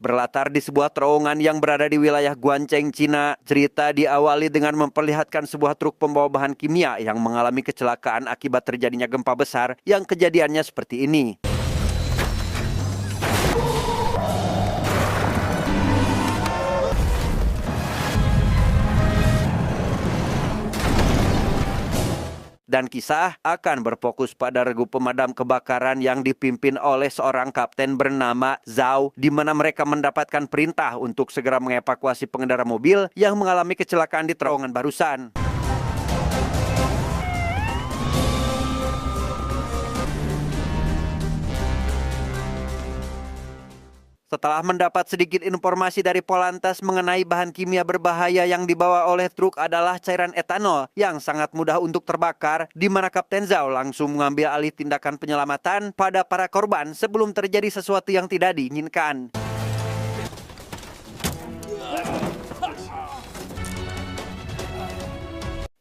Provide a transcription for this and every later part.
Berlatar di sebuah terowongan yang berada di wilayah Guanceng, Cina, cerita diawali dengan memperlihatkan sebuah truk pembawa bahan kimia yang mengalami kecelakaan akibat terjadinya gempa besar yang kejadiannya seperti ini. Dan kisah akan berfokus pada regu pemadam kebakaran yang dipimpin oleh seorang kapten bernama Zhao, di mana mereka mendapatkan perintah untuk segera mengevakuasi pengendara mobil yang mengalami kecelakaan di terowongan barusan. Setelah mendapat sedikit informasi dari Polantas mengenai bahan kimia berbahaya yang dibawa oleh truk adalah cairan etanol yang sangat mudah untuk terbakar, di mana Kapten Zhao langsung mengambil alih tindakan penyelamatan pada para korban sebelum terjadi sesuatu yang tidak diinginkan.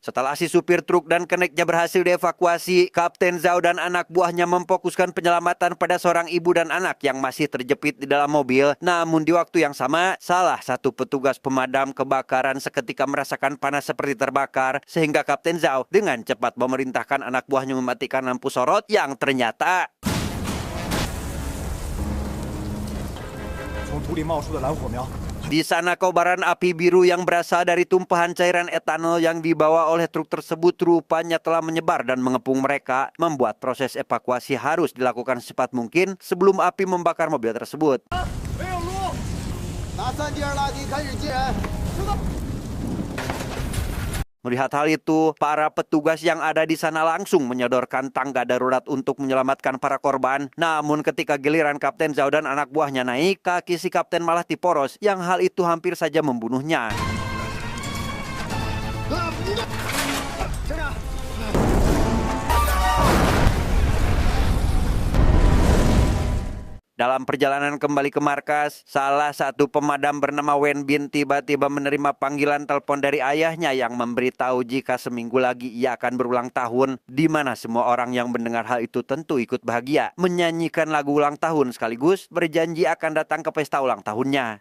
Setelah si supir truk dan keneknya berhasil dievakuasi, Kapten Zhao dan anak buahnya memfokuskan penyelamatan pada seorang ibu dan anak yang masih terjepit di dalam mobil. Namun di waktu yang sama, salah satu petugas pemadam kebakaran seketika merasakan panas seperti terbakar, sehingga Kapten Zhao dengan cepat memerintahkan anak buahnya mematikan lampu sorot yang ternyata di sana kobaran api biru yang berasal dari tumpahan cairan etanol yang dibawa oleh truk tersebut rupanya telah menyebar dan mengepung mereka, membuat proses evakuasi harus dilakukan secepat mungkin sebelum api membakar mobil tersebut. Melihat hal itu, para petugas yang ada di sana langsung menyodorkan tangga darurat untuk menyelamatkan para korban. Namun ketika giliran Kapten Zhao dan anak buahnya naik, kaki si kapten malah diporos, yang hal itu hampir saja membunuhnya. Dalam perjalanan kembali ke markas, salah satu pemadam bernama Wen Bin tiba-tiba menerima panggilan telepon dari ayahnya yang memberitahu jika seminggu lagi ia akan berulang tahun, di mana semua orang yang mendengar hal itu tentu ikut bahagia, menyanyikan lagu ulang tahun sekaligus berjanji akan datang ke pesta ulang tahunnya.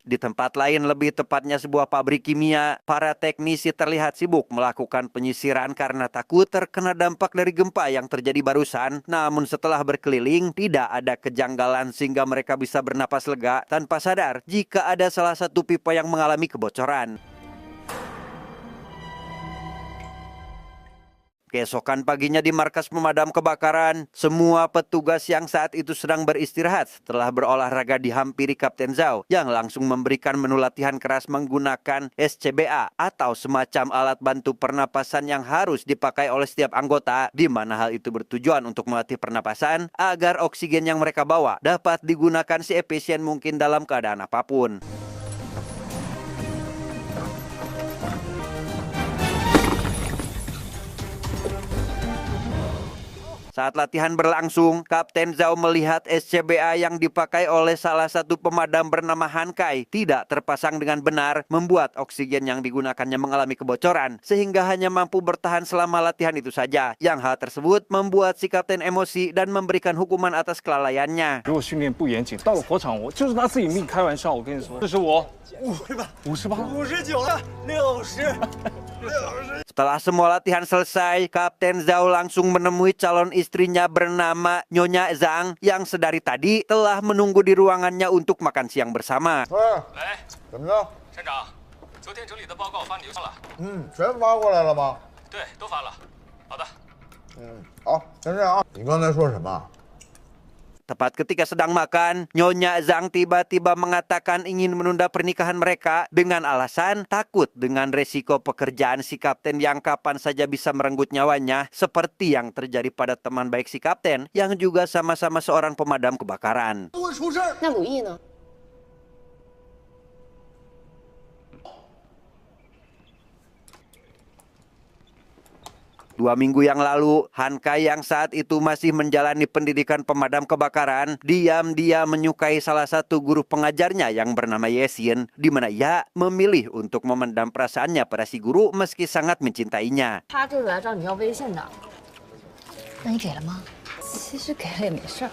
Di tempat lain, lebih tepatnya sebuah pabrik kimia, para teknisi terlihat sibuk melakukan penyisiran karena takut terkena dampak dari gempa yang terjadi barusan. Namun setelah berkeliling, tidak ada kejanggalan sehingga mereka bisa bernapas lega tanpa sadar jika ada salah satu pipa yang mengalami kebocoran. Keesokan paginya di markas pemadam kebakaran, semua petugas yang saat itu sedang beristirahat setelah berolahraga dihampiri Kapten Zhao yang langsung memberikan menu latihan keras menggunakan SCBA atau semacam alat bantu pernapasan yang harus dipakai oleh setiap anggota, di mana hal itu bertujuan untuk melatih pernapasan agar oksigen yang mereka bawa dapat digunakan seefisien mungkin dalam keadaan apapun. Saat latihan berlangsung, Kapten Zhao melihat SCBA yang dipakai oleh salah satu pemadam bernama Han Kai tidak terpasang dengan benar, membuat oksigen yang digunakannya mengalami kebocoran, sehingga hanya mampu bertahan selama latihan itu saja. Yang hal tersebut membuat si Kapten emosi dan memberikan hukuman atas kelalaiannya. Setelah semua latihan selesai, Kapten Zhao langsung menemui calon istrinya bernama Nyonya Zhang yang sedari tadi telah menunggu di ruangannya untuk makan siang bersama. Tepat ketika sedang makan, Nyonya Zhang tiba-tiba mengatakan ingin menunda pernikahan mereka dengan alasan takut dengan resiko pekerjaan si kapten yang kapan saja bisa merenggut nyawanya, seperti yang terjadi pada teman baik si kapten yang juga sama-sama seorang pemadam kebakaran. 2 minggu yang lalu, Hanka yang saat itu masih menjalani pendidikan pemadam kebakaran, diam-diam menyukai salah satu guru pengajarnya yang bernama Yesin, di mana ia memilih untuk memendam perasaannya pada si guru meski sangat mencintainya. 他这个来找你要微信的，那你给了吗？其实给了也没事儿。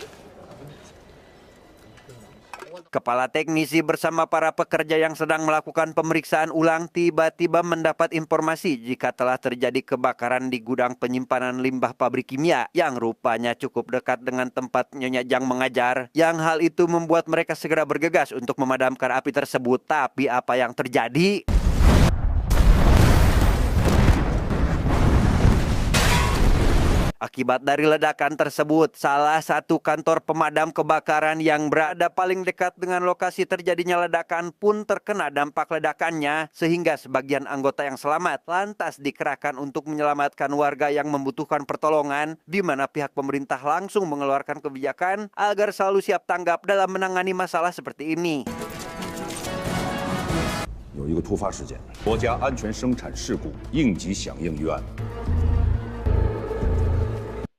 Kepala teknisi bersama para pekerja yang sedang melakukan pemeriksaan ulang tiba-tiba mendapat informasi jika telah terjadi kebakaran di gudang penyimpanan limbah pabrik kimia yang rupanya cukup dekat dengan tempat Nyonya Jang mengajar. Yang hal itu membuat mereka segera bergegas untuk memadamkan api tersebut. Tapi apa yang terjadi? Akibat dari ledakan tersebut, salah satu kantor pemadam kebakaran yang berada paling dekat dengan lokasi terjadinya ledakan pun terkena dampak ledakannya, sehingga sebagian anggota yang selamat lantas dikerahkan untuk menyelamatkan warga yang membutuhkan pertolongan, di mana pihak pemerintah langsung mengeluarkan kebijakan agar selalu siap tanggap dalam menangani masalah seperti ini. 有一个突发事件，国家安全生产事故应急响应预案。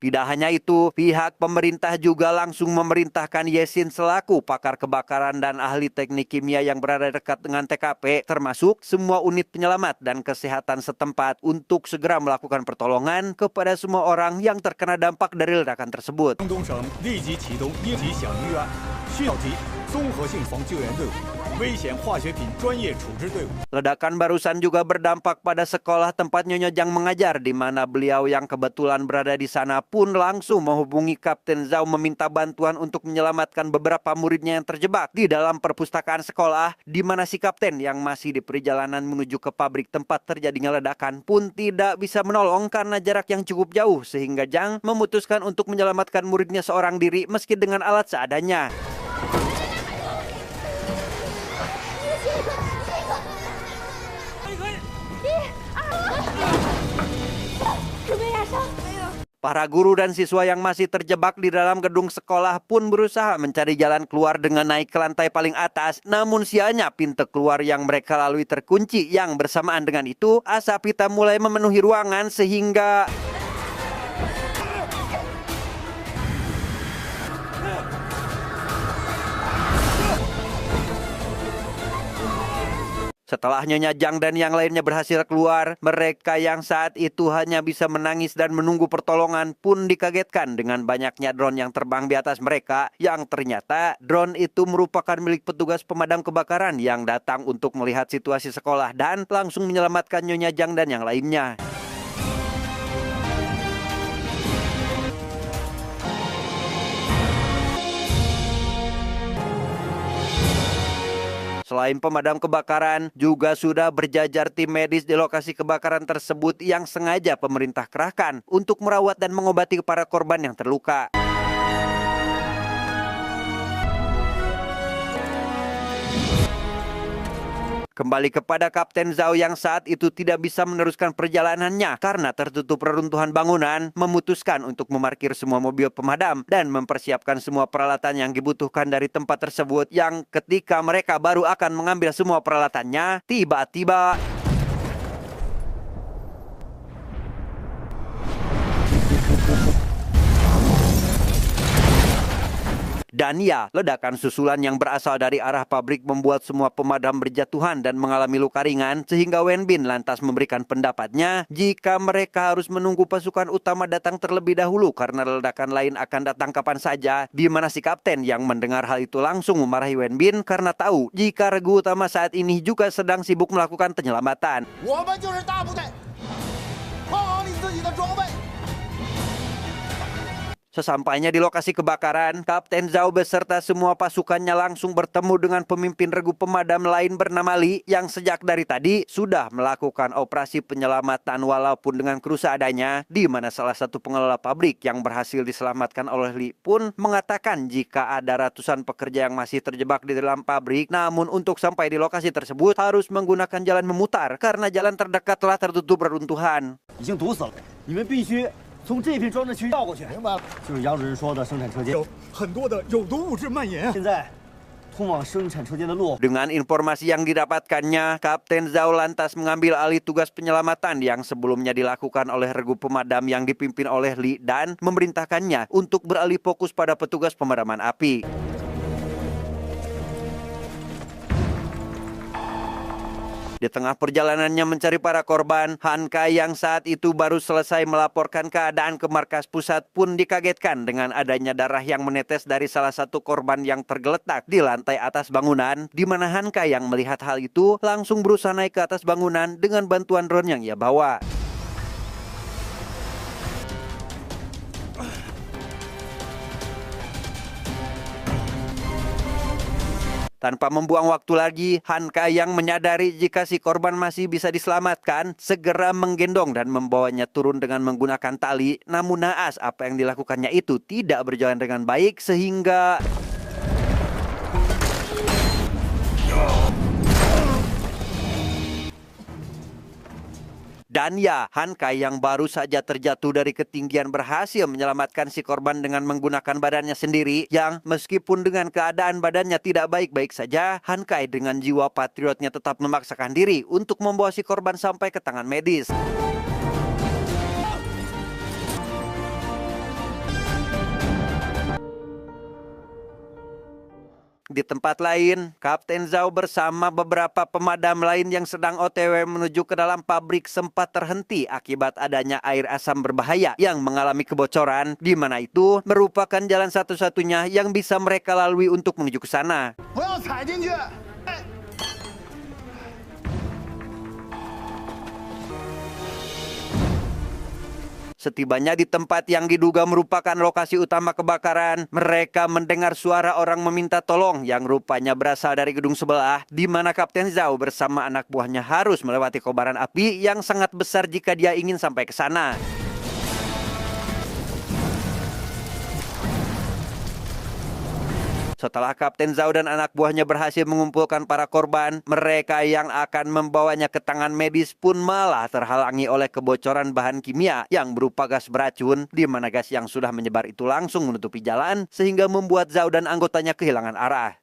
Tidak hanya itu, pihak pemerintah juga langsung memerintahkan Yesin selaku pakar kebakaran dan ahli teknik kimia yang berada dekat dengan TKP, termasuk semua unit penyelamat dan kesehatan setempat untuk segera melakukan pertolongan kepada semua orang yang terkena dampak dari ledakan tersebut. Ledakan barusan juga berdampak pada sekolah tempat Nyonya Jang mengajar, di mana beliau yang kebetulan berada di sana pun langsung menghubungi Kapten Zhao meminta bantuan untuk menyelamatkan beberapa muridnya yang terjebak di dalam perpustakaan sekolah, di mana si kapten yang masih di perjalanan menuju ke pabrik tempat terjadinya ledakan pun tidak bisa menolong karena jarak yang cukup jauh, sehingga Zhang memutuskan untuk menyelamatkan muridnya seorang diri meski dengan alat seadanya. Para guru dan siswa yang masih terjebak di dalam gedung sekolah pun berusaha mencari jalan keluar dengan naik ke lantai paling atas. Namun sialnya pintu keluar yang mereka lalui terkunci. Yang bersamaan dengan itu, asap hitam mulai memenuhi ruangan sehingga... Setelah Nyonya Jang dan yang lainnya berhasil keluar, mereka yang saat itu hanya bisa menangis dan menunggu pertolongan pun dikagetkan dengan banyaknya drone yang terbang di atas mereka, yang ternyata drone itu merupakan milik petugas pemadam kebakaran yang datang untuk melihat situasi sekolah dan langsung menyelamatkan Nyonya Jang dan yang lainnya. Selain pemadam kebakaran, juga sudah berjajar tim medis di lokasi kebakaran tersebut yang sengaja pemerintah kerahkan untuk merawat dan mengobati para korban yang terluka. Kembali kepada Kapten Zhao yang saat itu tidak bisa meneruskan perjalanannya karena tertutup reruntuhan bangunan, memutuskan untuk memarkir semua mobil pemadam dan mempersiapkan semua peralatan yang dibutuhkan dari tempat tersebut, yang ketika mereka baru akan mengambil semua peralatannya, tiba-tiba dan ya, ledakan susulan yang berasal dari arah pabrik membuat semua pemadam berjatuhan dan mengalami luka ringan, sehingga Wen Bin lantas memberikan pendapatnya jika mereka harus menunggu pasukan utama datang terlebih dahulu karena ledakan lain akan datang kapan saja, di mana si kapten yang mendengar hal itu langsung memarahi Wen Bin karena tahu jika regu utama saat ini juga sedang sibuk melakukan penyelamatan. Sesampainya di lokasi kebakaran, Kapten Zhao beserta semua pasukannya langsung bertemu dengan pemimpin regu pemadam lain bernama Li yang sejak dari tadi sudah melakukan operasi penyelamatan walaupun dengan kru seadanya, di mana salah satu pengelola pabrik yang berhasil diselamatkan oleh Li pun mengatakan jika ada ratusan pekerja yang masih terjebak di dalam pabrik, namun untuk sampai di lokasi tersebut harus menggunakan jalan memutar karena jalan terdekat telah tertutup reruntuhan. 从这片装置区绕过去，明白了？就是杨主任说的生产车间有很多的有毒物质蔓延。现在通往生产车间的路。 Dengan informasi yang didapatkannya, Kapten Zhao lantas mengambil alih tugas penyelamatan yang sebelumnya dilakukan oleh regu pemadam yang dipimpin oleh Li dan memerintahkannya untuk beralih fokus pada petugas pemadaman api. Di tengah perjalanannya mencari para korban, Han Kai yang saat itu baru selesai melaporkan keadaan ke markas pusat pun dikagetkan dengan adanya darah yang menetes dari salah satu korban yang tergeletak di lantai atas bangunan, di mana Han Kai yang melihat hal itu langsung berusaha naik ke atas bangunan dengan bantuan drone yang ia bawa. Tanpa membuang waktu lagi, Han Kai yang menyadari jika si korban masih bisa diselamatkan, segera menggendong dan membawanya turun dengan menggunakan tali. Namun naas apa yang dilakukannya itu tidak berjalan dengan baik sehingga dan ya, Han Kai yang baru saja terjatuh dari ketinggian berhasil menyelamatkan si korban dengan menggunakan badannya sendiri, yang meskipun dengan keadaan badannya tidak baik-baik saja, Han Kai dengan jiwa patriotnya tetap memaksakan diri untuk membawa si korban sampai ke tangan medis. Di tempat lain, Kapten Zhao bersama beberapa pemadam lain yang sedang OTW menuju ke dalam pabrik sempat terhenti akibat adanya air asam berbahaya yang mengalami kebocoran, di mana itu merupakan jalan satu-satunya yang bisa mereka lalui untuk menuju ke sana. Setibanya di tempat yang diduga merupakan lokasi utama kebakaran, mereka mendengar suara orang meminta tolong yang rupanya berasal dari gedung sebelah, di mana Kapten Zhao bersama anak buahnya harus melewati kobaran api yang sangat besar jika dia ingin sampai ke sana. Setelah Kapten Zhao dan anak buahnya berhasil mengumpulkan para korban, mereka yang akan membawanya ke tangan medis pun malah terhalangi oleh kebocoran bahan kimia yang berupa gas beracun, di mana gas yang sudah menyebar itu langsung menutupi jalan sehingga membuat Zhao dan anggotanya kehilangan arah.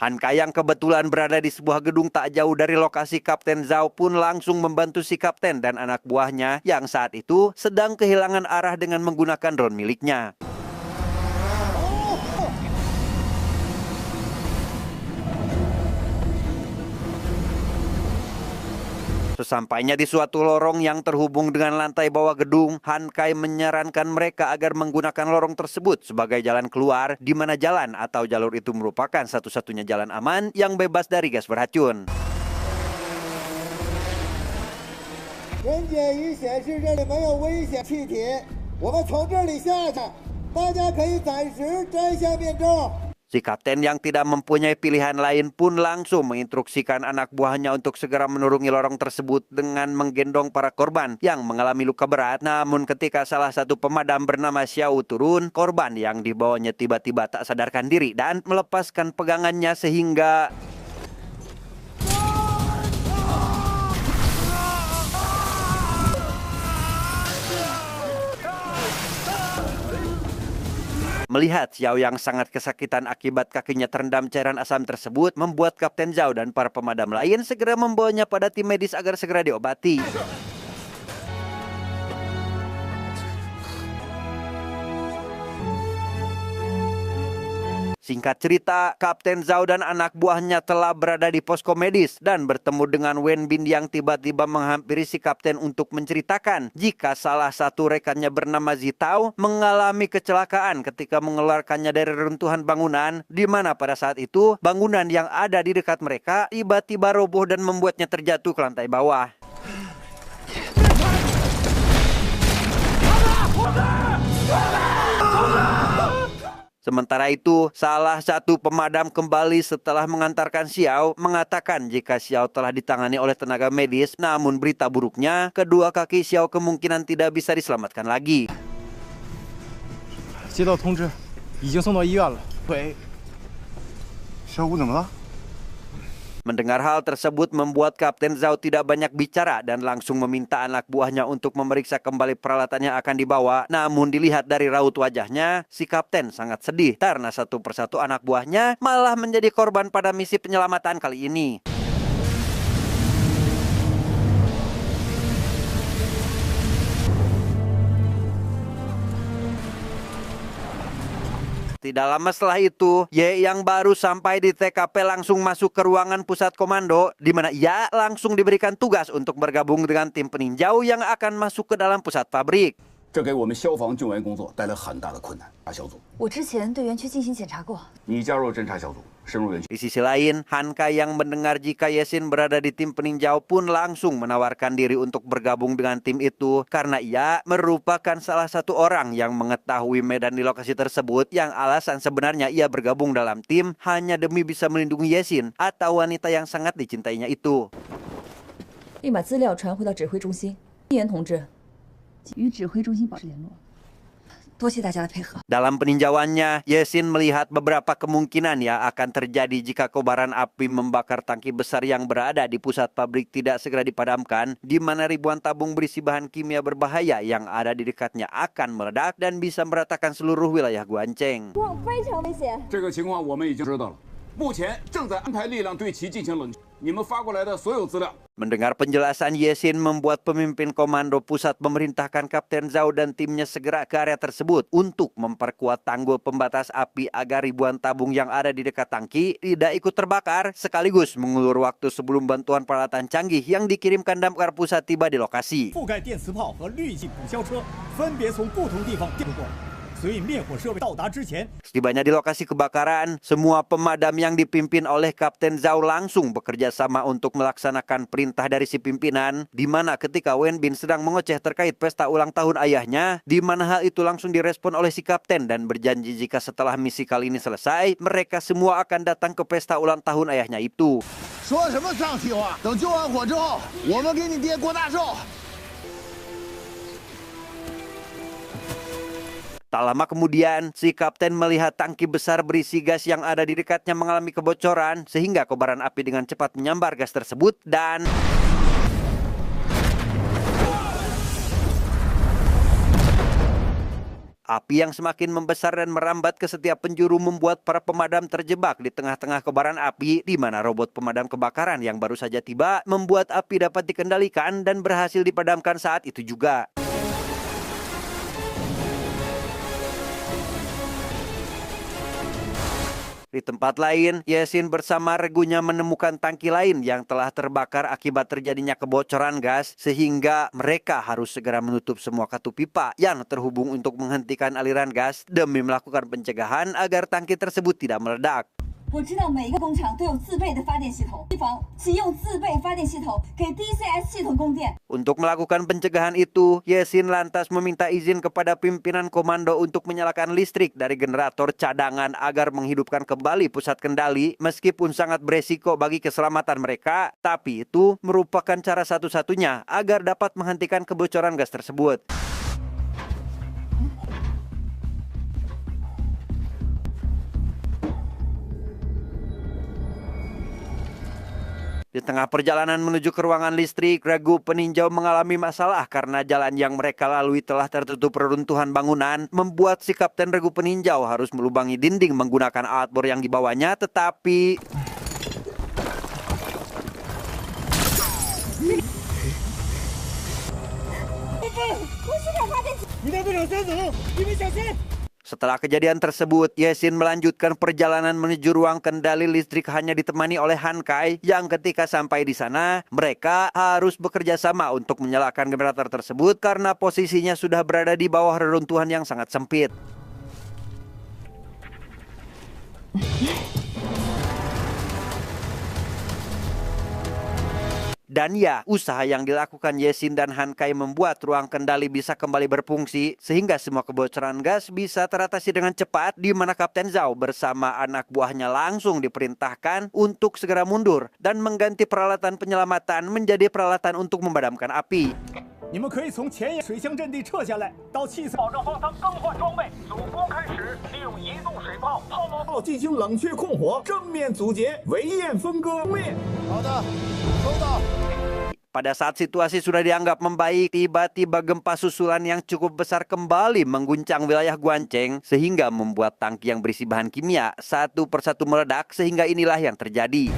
Han Kai yang kebetulan berada di sebuah gedung tak jauh dari lokasi Kapten Zhao pun langsung membantu si kapten dan anak buahnya yang saat itu sedang kehilangan arah dengan menggunakan drone miliknya. Sesampainya di suatu lorong yang terhubung dengan lantai bawah gedung, Han Kai menyarankan mereka agar menggunakan lorong tersebut sebagai jalan keluar, di mana jalan atau jalur itu merupakan satu-satunya jalan aman yang bebas dari gas beracun. 人检仪显示这里没有危险气体，我们从这里下去，大家可以暂时摘下面罩。 Si kapten yang tidak mempunyai pilihan lain pun langsung menginstruksikan anak buahnya untuk segera menurungi lorong tersebut dengan menggendong para korban yang mengalami luka berat. Namun ketika salah satu pemadam bernama Xiao turun, korban yang dibawanya tiba-tiba tak sadarkan diri dan melepaskan pegangannya sehingga melihat Xiao yang sangat kesakitan akibat kakinya terendam cairan asam tersebut, membuat Kapten Zhao dan para pemadam lain segera membawanya pada tim medis agar segera diobati. Singkat cerita, Kapten Zhao dan anak buahnya telah berada di posko medis dan bertemu dengan Wen Bin yang tiba-tiba menghampiri si kapten untuk menceritakan jika salah satu rekannya bernama Zitao mengalami kecelakaan ketika mengeluarkannya dari reruntuhan bangunan, di mana pada saat itu bangunan yang ada di dekat mereka tiba-tiba roboh dan membuatnya terjatuh ke lantai bawah. Sementara itu, salah satu pemadam kembali setelah mengantarkan Xiao mengatakan jika Xiao telah ditangani oleh tenaga medis, namun berita buruknya, kedua kaki Xiao kemungkinan tidak bisa diselamatkan lagi. 接到通知，已经送到医院了。腿，小五怎么了？ Mendengar hal tersebut membuat Kapten Zhao tidak banyak bicara dan langsung meminta anak buahnya untuk memeriksa kembali peralatan yang akan dibawa. Namun dilihat dari raut wajahnya, si kapten sangat sedih karena satu persatu anak buahnya malah menjadi korban pada misi penyelamatan kali ini. Tidak lama setelah itu, Ye yang baru sampai di TKP langsung masuk ke ruangan pusat komando, di mana ia langsung diberikan tugas untuk bergabung dengan tim peninjau yang akan masuk ke dalam pusat pabrik. 这给我们消防救援工作带来很大的困难。小组，我之前对园区进行检查过。你加入侦察小组，深入园区。 Di sisi lain, Han Kai yang mendengar jika Yesin berada di tim peninjau pun langsung menawarkan diri untuk bergabung dengan tim itu karena ia merupakan salah satu orang yang mengetahui medan di lokasi tersebut yang alasan sebenarnya ia bergabung dalam tim hanya demi bisa melindungi Yesin atau wanita yang sangat dicintainya itu. 并把资料传回到指挥中心。一言同志，与指挥中心保持联络。多谢大家的配合。 Dalam peninjauannya, Yesin melihat beberapa kemungkinan yang akan terjadi jika kobaran api membakar tangki besar yang berada di pusat pabrik tidak segera dipadamkan, di mana ribuan tabung berisi bahan kimia berbahaya yang ada di dekatnya akan meledak dan bisa meratakan seluruh wilayah Guanceng. 这个情况我们已经知道了，目前正在安排力量对其进行冷却。你们发过来的所有资料。 Mendengar penjelasan Yesin membuat pemimpin komando pusat memerintahkan Kapten Zhao dan timnya segera ke area tersebut untuk memperkuat tanggul pembatas api agar ribuan tabung yang ada di dekat tangki tidak ikut terbakar, sekaligus mengulur waktu sebelum bantuan peralatan canggih yang dikirimkan damkar pusat tiba di lokasi. 覆盖电磁炮和滤镜补消车分别从不同地方调过来，所以灭火设备到达之前。 Setibanya di lokasi kebakaran, semua pemadam yang dipimpin oleh Kapten Zhao langsung bekerja sama untuk melaksanakan perintah dari si pimpinan, di mana ketika Wen Bin sedang mengoceh terkait pesta ulang tahun ayahnya, di mana hal itu langsung direspon oleh si kapten dan berjanji jika setelah misi kali ini selesai, mereka semua akan datang ke pesta ulang tahun ayahnya itu. 说什么丧气话？等救完火之后，我们给你爹过大寿。 Tak lama kemudian, si kapten melihat tangki besar berisi gas yang ada di dekatnya mengalami kebocoran, sehingga kobaran api dengan cepat menyambar gas tersebut dan... Api yang semakin membesar dan merambat ke setiap penjuru membuat para pemadam terjebak di tengah-tengah kobaran api, di mana robot pemadam kebakaran yang baru saja tiba membuat api dapat dikendalikan dan berhasil dipadamkan saat itu juga. Di tempat lain, Yesin bersama regunya menemukan tangki lain yang telah terbakar akibat terjadinya kebocoran gas, sehingga mereka harus segera menutup semua katup pipa yang terhubung untuk menghentikan aliran gas demi melakukan pencegahan agar tangki tersebut tidak meledak. 我知道每一个工厂都有自备的发电系统，机房启用自备发电系统给 DCS 系统供电。 Untuk melakukan pencegahan itu, Yesin lantas meminta izin kepada pimpinan komando untuk menyalakan listrik dari generator cadangan agar menghidupkan kembali pusat kendali meskipun sangat beresiko bagi keselamatan mereka, tapi itu merupakan cara satu-satunya agar dapat menghentikan kebocoran gas tersebut. Di tengah perjalanan menuju ke ruangan listrik, regu peninjau mengalami masalah karena jalan yang mereka lalui telah tertutup reruntuhan bangunan, membuat si kapten regu peninjau harus melubangi dinding menggunakan alat bor yang dibawanya, tetapi... Setelah kejadian tersebut, Yesin melanjutkan perjalanan menuju ruang kendali listrik hanya ditemani oleh Han Kai yang ketika sampai di sana, mereka harus bekerja sama untuk menyalakan generator tersebut karena posisinya sudah berada di bawah reruntuhan yang sangat sempit. Dan ya, usaha yang dilakukan Yesin dan Han Kai membuat ruang kendali bisa kembali berfungsi sehingga semua kebocoran gas bisa teratasi dengan cepat, di mana Kapten Zhao bersama anak buahnya langsung diperintahkan untuk segera mundur dan mengganti peralatan penyelamatan menjadi peralatan untuk memadamkan api. 你们可以从前沿水箱阵地撤下来，到气塞保证方舱更换装备，主攻开始利用移动水炮、炮罗进行冷却控火，正面阻截，围焰分割面。好的，收到。 Pada saat situasi sudah dianggap membaik, tiba-tiba gempa susulan yang cukup besar kembali mengguncang wilayah Guanceng sehingga membuat tangki yang berisi bahan kimia satu persatu meledak sehingga inilah yang terjadi.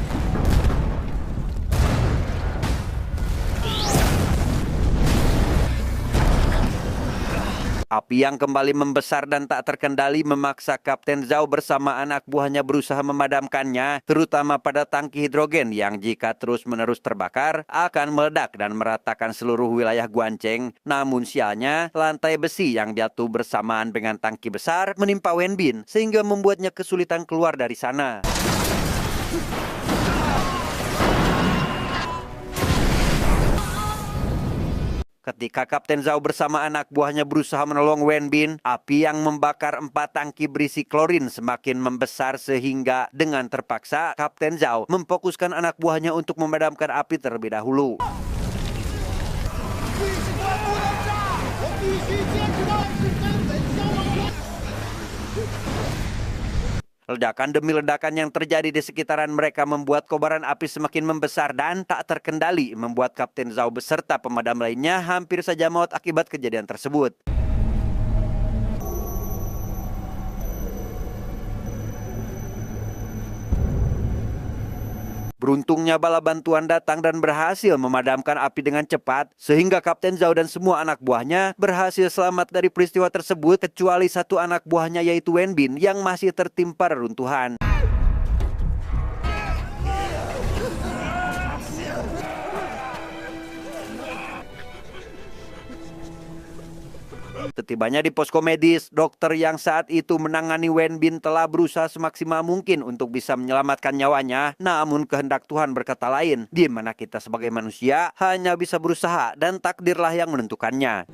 Api yang kembali membesar dan tak terkendali memaksa Kapten Zhao bersama anak buahnya berusaha memadamkannya, terutama pada tangki hidrogen yang jika terus-menerus terbakar akan meledak dan meratakan seluruh wilayah Guanceng. Namun sialnya, lantai besi yang jatuh bersamaan dengan tangki besar menimpa Wenbin sehingga membuatnya kesulitan keluar dari sana. Ketika Kapten Zhao bersama anak buahnya berusaha menolong Wenbin, api yang membakar 4 tangki berisi klorin semakin membesar sehingga dengan terpaksa Kapten Zhao memfokuskan anak buahnya untuk memadamkan api terlebih dahulu. Ledakan demi ledakan yang terjadi di sekitaran mereka membuat kobaran api semakin membesar dan tak terkendali, membuat Kapten Zhao beserta pemadam lainnya hampir saja maut akibat kejadian tersebut. Beruntungnya bala bantuan datang dan berhasil memadamkan api dengan cepat, sehingga Kapten Zhao dan semua anak buahnya berhasil selamat dari peristiwa tersebut, kecuali satu anak buahnya yaitu Wenbin yang masih tertimpa reruntuhan. Setibanya di posko medis, dokter yang saat itu menangani Wenbin telah berusaha semaksimal mungkin untuk bisa menyelamatkan nyawanya. Namun kehendak Tuhan berkata lain, di mana kita sebagai manusia hanya bisa berusaha dan takdirlah yang menentukannya.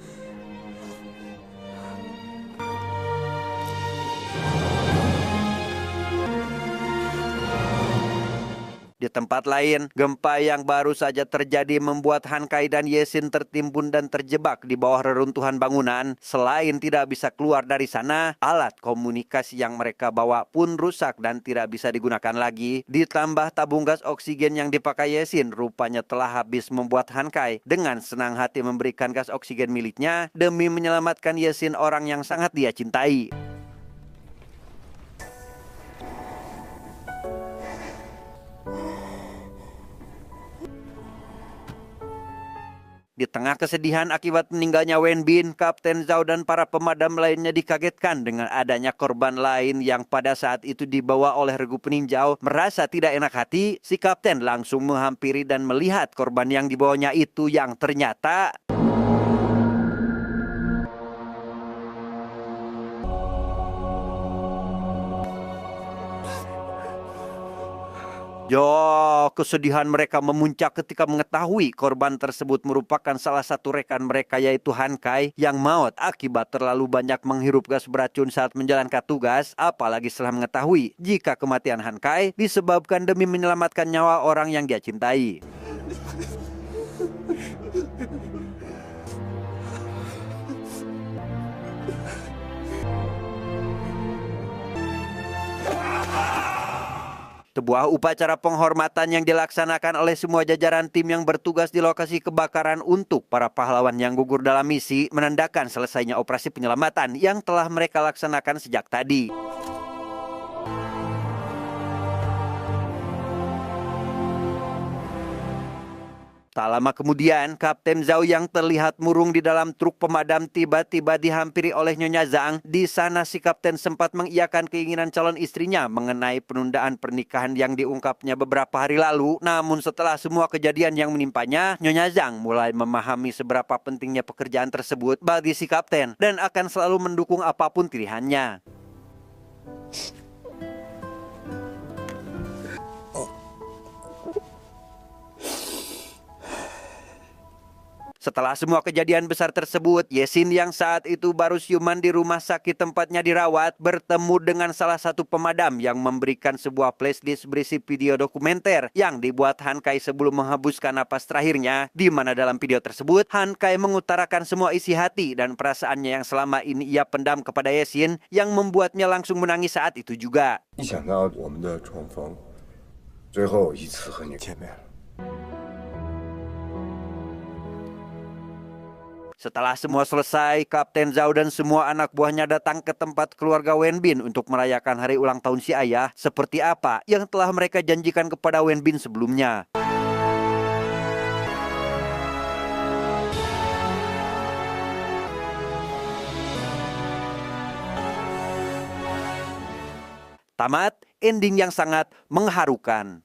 Di tempat lain, gempa yang baru saja terjadi membuat Han Kai dan Yesin tertimbun dan terjebak di bawah reruntuhan bangunan. Selain tidak bisa keluar dari sana, alat komunikasi yang mereka bawa pun rusak dan tidak bisa digunakan lagi. Ditambah tabung gas oksigen yang dipakai Yesin rupanya telah habis, membuat Han Kai dengan senang hati memberikan gas oksigen miliknya demi menyelamatkan Yesin, orang yang sangat dia cintai. Di tengah kesedihan akibat meninggalnya Wenbin, Kapten Zhao dan para pemadam lainnya dikagetkan dengan adanya korban lain yang pada saat itu dibawa oleh regu peninjau. Merasa tidak enak hati, si kapten langsung menghampiri dan melihat korban yang dibawanya itu yang ternyata kesedihan mereka memuncak ketika mengetahui korban tersebut merupakan salah satu rekan mereka yaitu Han Kai yang maut akibat terlalu banyak menghirup gas beracun saat menjalankan tugas, apalagi setelah mengetahui jika kematian Han Kai disebabkan demi menyelamatkan nyawa orang yang dia cintai. Sebuah upacara penghormatan yang dilaksanakan oleh semua jajaran tim yang bertugas di lokasi kebakaran untuk para pahlawan yang gugur dalam misi menandakan selesainya operasi penyelamatan yang telah mereka laksanakan sejak tadi. Tak lama kemudian, Kapten Zhao yang terlihat murung di dalam truk pemadam tiba-tiba dihampiri oleh Nyonya Zhang. Di sana si kapten sempat mengiyakan keinginan calon istrinya mengenai penundaan pernikahan yang diungkapnya beberapa hari lalu. Namun setelah semua kejadian yang menimpanya, Nyonya Zhang mulai memahami seberapa pentingnya pekerjaan tersebut bagi si kapten dan akan selalu mendukung apapun pilihannya. Setelah semua kejadian besar tersebut, Yesin yang saat itu baru siuman di rumah sakit tempatnya dirawat bertemu dengan salah satu pemadam yang memberikan sebuah flashdisk berisi video dokumenter yang dibuat Han Kai sebelum menghembuskan napas terakhirnya, di mana dalam video tersebut Han Kai mengutarakan semua isi hati dan perasaannya yang selama ini ia pendam kepada Yesin, yang membuatnya langsung menangis saat itu juga. 一想到我们的重逢，最后一次和你见面了。 Setelah semua selesai, Kapten Zhao dan semua anak buahnya datang ke tempat keluarga Wenbin untuk merayakan hari ulang tahun si ayah seperti apa yang telah mereka janjikan kepada Wenbin sebelumnya. Tamat, ending yang sangat mengharukan.